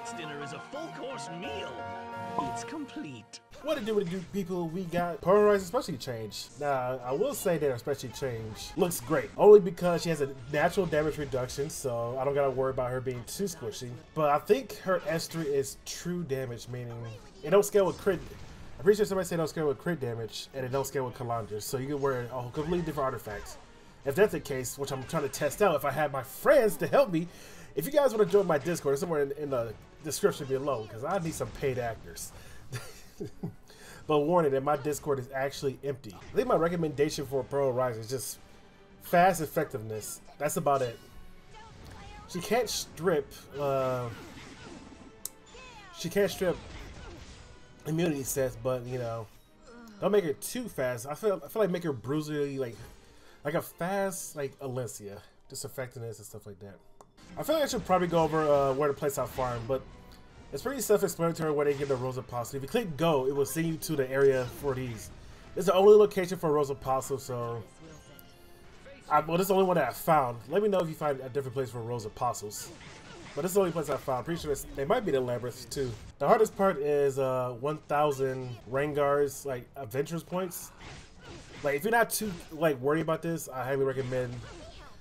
next dinner is a full-course meal. It's complete. What to do, people? We got Pearlhorizon specialty change. Now, I will say that her specialty change looks great, only because she has a natural damage reduction, so I don't gotta worry about her being too squishy. But I think her S3 is true damage, meaning it don't scale with crit. I'm pretty sure somebody said it don't scale with crit damage, and it don't scale with Kaladra, so you can wear a completely different artifacts. If that's the case, which I'm trying to test out if I have my friends to help me, if you guys want to join my Discord, it's somewhere in the description below, because I need some paid actors. But warning that my Discord is actually empty. I think my recommendation for Pearlhorizon is just fast effectiveness. That's about it. She can't strip immunity sets, but you know, don't make her too fast. I feel like make her bruiserly, like a fast like Alencia, just effectiveness and stuff like that. I feel like I should probably go over where to place our farm, but it's pretty self-explanatory where they get the Rose Apostle. If you click go, it will send you to the area for these. It's the only location for Rose Apostle, so well, this is the only one that I found. Let me know if you find a different place for Rose Apostles. But this is the only place I found. Pretty sure they might be the Labyrinth too. The hardest part is 1,000 Rengar's like adventures points. Like if you're not too like worried about this, I highly recommend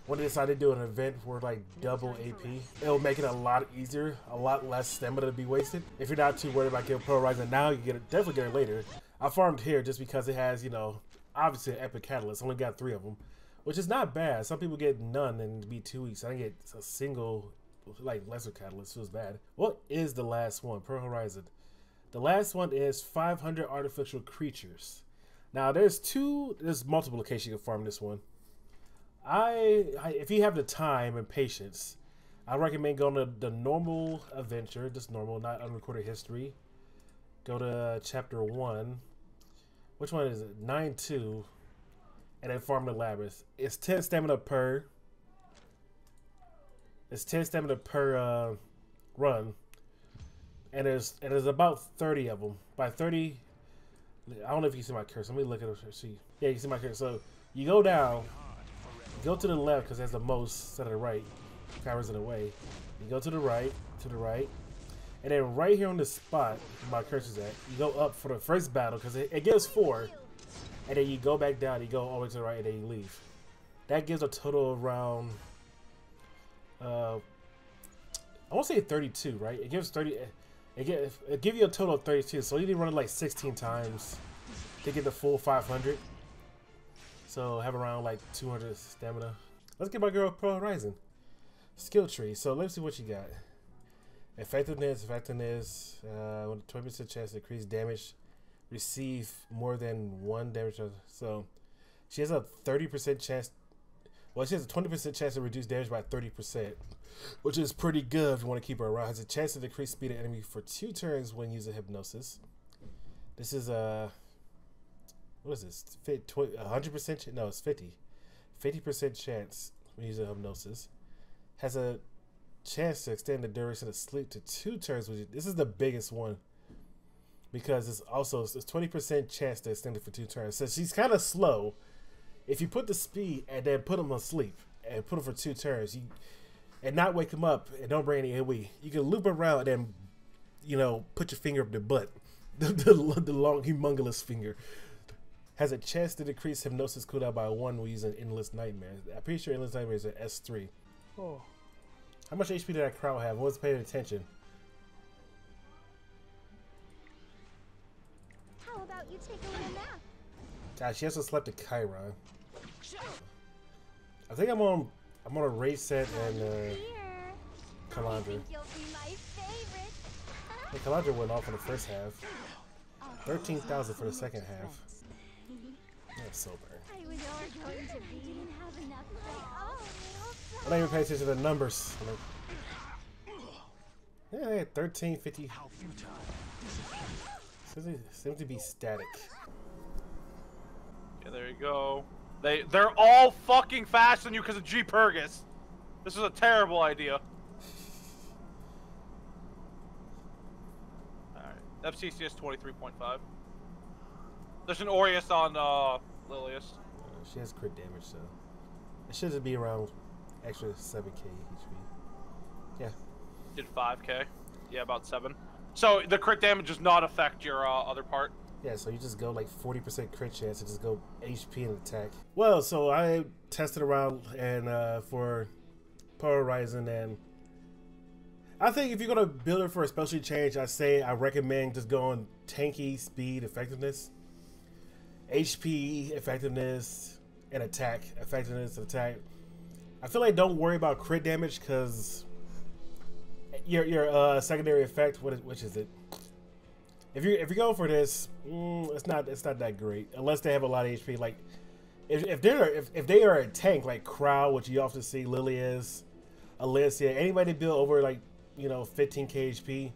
when they decide to do an event for like double AP. It'll make it a lot easier, a lot less stamina to be wasted. If you're not too worried about getting Pearlhorizon now, you get it, definitely get it later. I farmed here just because it has, you know, obviously an epic catalyst. Only got 3 of them, which is not bad. Some people get none and it'd be 2 weeks. I didn't get a single like lesser catalyst. Feels bad. What is the last one? Pearlhorizon. The last one is 500 artificial creatures. Now there's multiple locations you can farm this one. If you have the time and patience, I recommend going to the normal adventure, just normal, not unrecorded history. Go to chapter 1. Which one is it? 9-2, and then farm the Labyrinth. It's 10 stamina per. It's 10 stamina per run, and there's about 30 of them. By 30, I don't know if you can see my cursor. Let me look at it. See, yeah, you can see my cursor. So you go down. Go to the left because that's the most. To the right, camera's in the way. You go to the right, and then right here on the spot my cursor's at, you go up for the first battle because it gives 4, and then you go back down. You go all the way to the right, and then you leave. That gives a total of around, I want to say 32, right? It gives 30. It give you a total of 32. So you need to run it like 16 times to get the full 500. So have around like 200 stamina. Let's get my girl Pearlhorizon. Skill tree. So let's see what you got. Effectiveness, 20% chance to increase damage, receive more than 1 damage. So she has a 30% chance. Well, she has a 20% chance to reduce damage by 30%, which is pretty good if you want to keep her around. Has a chance to decrease speed of enemy for 2 turns when using hypnosis. This is a what is this? 100%? No, it's 50. 50% chance when using hypnosis. Has a chance to extend the duration of sleep to 2 turns. This is the biggest one because it's 20% chance to extend it for 2 turns. So she's kind of slow. If you put the speed and then put him on sleep and put him for 2 turns, and not wake him up and don't bring any AoE, you can loop around and then, you know, put your finger up the butt, the long humongous finger. Has a chance to decrease hypnosis cooldown by 1 when using Endless Nightmare. I'm pretty sure Endless Nightmare is an S3. Oh. How much HP did that crowd have? I wasn't paying attention. How about you take a little nap? God, she also slept at Chiron. I think I'm on a race set and Kaladra. Hey, Kaladra went off in the first half. 13,000 for the second half. That's so bad. I don't even pay attention to the numbers. Yeah, they had 13, 50. Seems to be static. Yeah, there you go. They're all fucking faster than you because of G Purgus. This is a terrible idea. Alright. FCC is 23.5. There's an Aureus on Lilius. She has crit damage, so it should be around extra 7k HP. Yeah. Did 5k. Yeah, about 7. So the crit damage does not affect your other part. Yeah, so you just go like 40% crit chance and just go HP and attack. Well, so I tested around and for Pearlhorizon, and I think if you're gonna build it for a specialty change, I recommend just going tanky, speed, effectiveness, HP, effectiveness, and attack. Effectiveness, attack. I feel like don't worry about crit damage because your secondary effect, which is it? If you go for this, it's not that great unless they have a lot of HP. Like if they are a tank like Crow, which you often see Lily is, Alencia, anybody build over like 15k HP,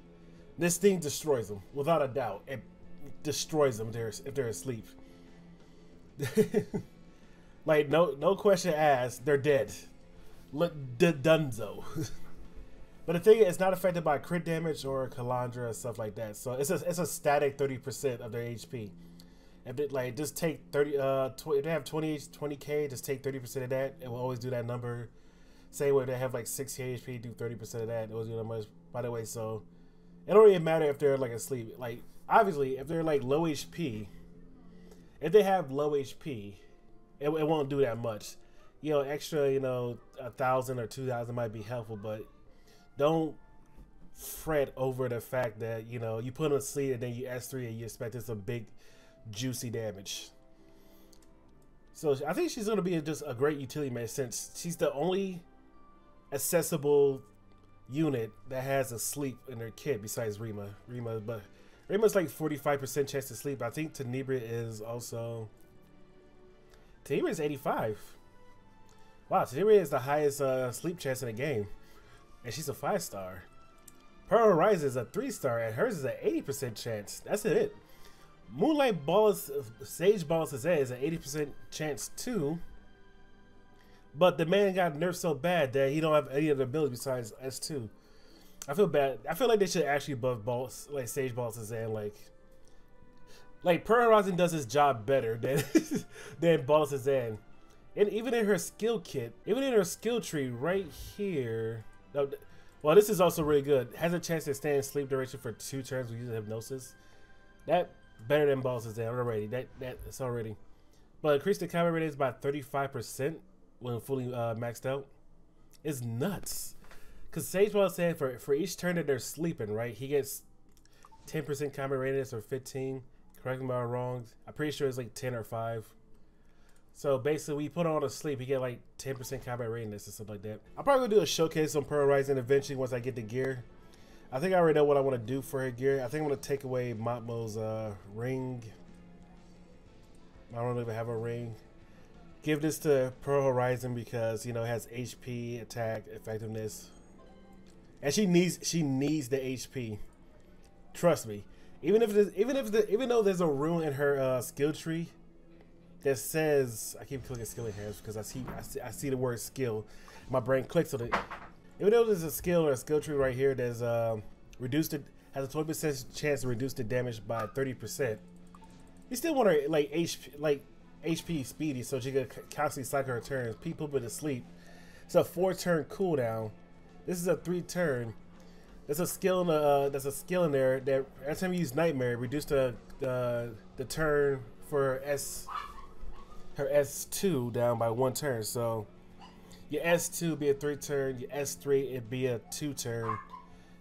this thing destroys them without a doubt. It destroys them if they're asleep. Like no question asked, they're dead. Dunzo. But the thing is, it's not affected by crit damage or Kaladra or stuff like that. So it's a static 30% of their HP. If they just take 30, if they have 20k, just take 30% of that. It will always do that number. Same way they have like 6k HP, do 30% of that. It will do that much. By the way, so it don't really matter if they're like asleep. Like obviously, if they're like low HP, if they have low HP, it won't do that much. Extra 1,000 or 2,000 might be helpful, but don't fret over the fact that you put them to sleep and then you S3 and you expect some big juicy damage. So I think she's gonna be just a great utility mage since she's the only accessible unit that has a sleep in their kit besides Rima. But Rima's like 45% chance to sleep. I think Tenebria is also. Tenebria is 85. Wow, Tenebria is the highest sleep chance in the game. And she's a 5-star. Pearlhorizon is a 3-star, and hers is an 80% chance. That's it. Moonlight Balls, Sage Balls is an 80% chance too. But the man got nerfed so bad that he don't have any other ability besides S2. I feel bad. I feel like they should actually buff balls like Sage Balls is like Pearlhorizon does his job better than than Balls is in. And even in her skill kit, even in her skill tree right here. Well, this is also really good. Has a chance to stay in sleep duration for 2 turns with using hypnosis. That better than Balls is there already. That's already. But increase the combat radius by 35% when fully maxed out. It's nuts. Because Sage Ball said for each turn that they're sleeping, right, he gets 10% combat radius or 15. Correct me if I'm wrong. I'm pretty sure it's like 10 or 5. So basically, we put on to sleep, you get like 10% combat readiness or something like that. I'm probably gonna do a showcase on Pearlhorizon eventually once I get the gear. I think I already know what I want to do for her gear. I think I'm gonna take away Matmo's ring. I don't even have a ring. Give this to Pearlhorizon because it has HP, attack, effectiveness, and she needs the HP. Trust me. Even though there's a rune in her skill tree that says, I keep clicking skill in here because I see the word skill. My brain clicks on it. Even though there's a skill or a skill tree right here that's has a 20% chance to reduce the damage by 30%. You still want her like HP speedy so she can constantly cycle her turns. People put to sleep. It's a 4-turn cooldown. This is a 3-turn. There's a skill in there that every time you use Nightmare, reduce the turn for her S2 down by 1 turn. So your S2 be a 3-turn, your S3 it'd be a 2-turn,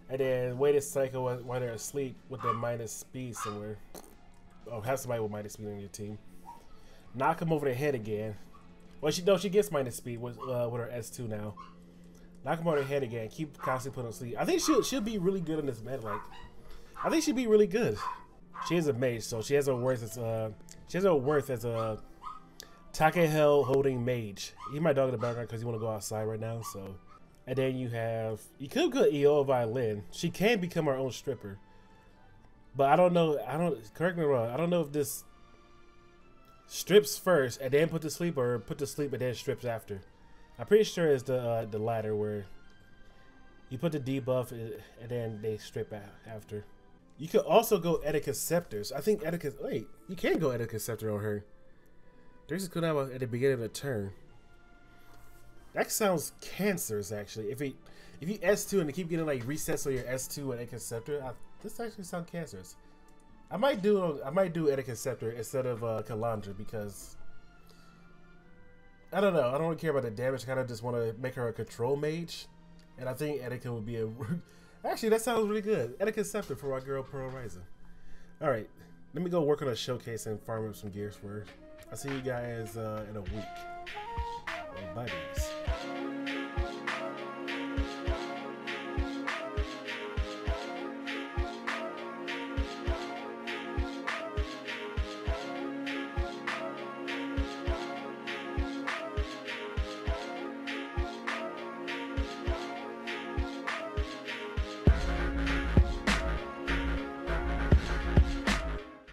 and then wait a cycle while they're asleep with the minus speed somewhere. Oh, have somebody with minus speed on your team. Knock him over the head again. Well, she gets minus speed with her S2 now. Knock him over the head again. Keep constantly putting her to sleep. I think she'll be really good in this meta. Like, I think she'll be really good. She is a mage, so she has her worth as a Takehel holding mage. He might dog in the background because you want to go outside right now. So, and then you could go EO Violin. She can become her own stripper, but I don't know. Correct me wrong. I don't know if this strips first and then put to sleep, or put to sleep and then strips after. I'm pretty sure it's the latter, where you put the debuff and then they strip after. You could also go Etiquette Scepters. I think Etiquette. Wait, you can go Etiquette Scepter on her. There's a cooldown at the beginning of the turn. That sounds cancerous, actually. If you S2 and they keep getting like resets on your S2 and Etiquette Scepter, this actually sounds cancerous. I might do Etiquette Scepter instead of Kaladra because I don't know. I don't really care about the damage. I kind of just want to make her a control mage, and I think Etiquette would be a. Actually, that sounds really good. Etiquette Scepter for our girl Pearlhorizon. All right, let me go work on a showcase and farm up some gears for her. I'll see you guys in a week.